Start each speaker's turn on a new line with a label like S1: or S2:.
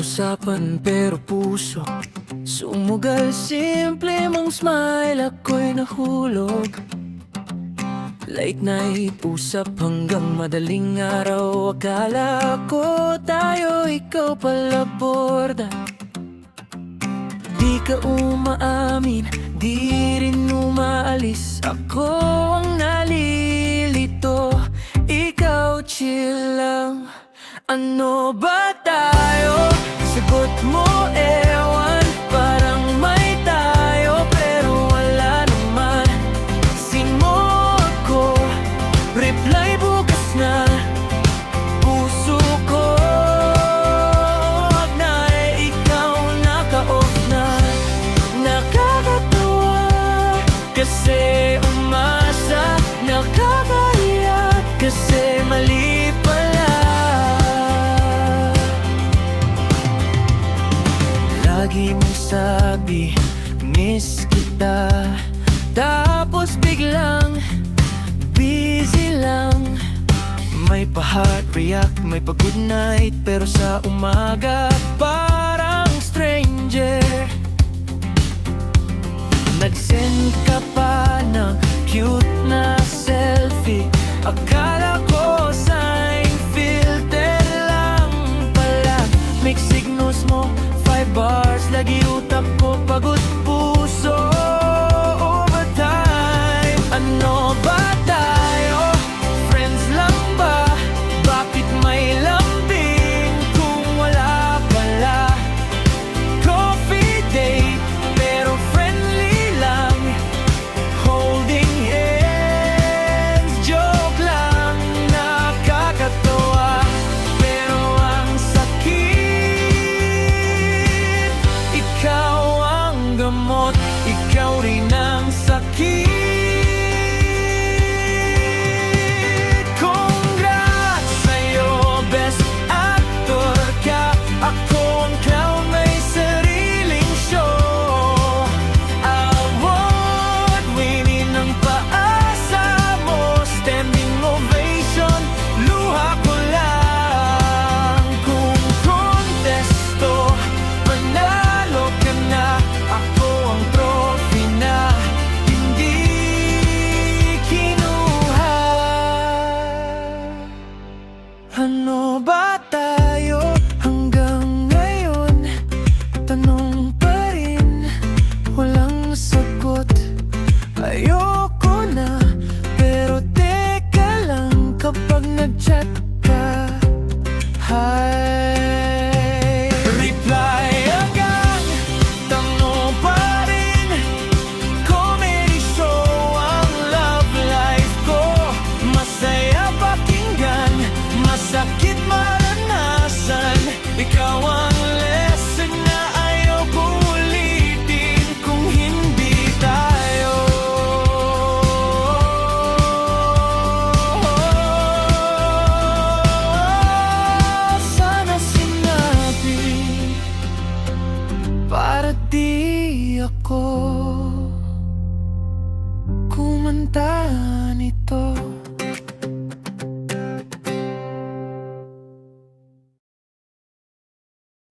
S1: usapan pero puso sumugal, simple mong smile, ako'y nahulog. Late night usap hanggang madaling araw, akala ko tayo, ikaw pala borda. Di ka umaamin, di rin umaalis, ako ang nalilito, ikaw chill lang. Ano ba tayo? Sagot mo ewan, parang may tayo pero wala naman. Sino ako? Reply bukas na. Puso ko wag na, ikaw naka-off na. Nakakatawa kasi umasa, nakakahiya kasi mali pala. Lagi mong sabi, miss kita, tapos biglang busy lang. May pa-heart react, may pa-good night, pero sa umaga parang stranger. Nag-send ka pa ng cute na selfie, akala ko sign filter lang pala. Mixed signals mo, 5 bars, lagi utak ko pagod po.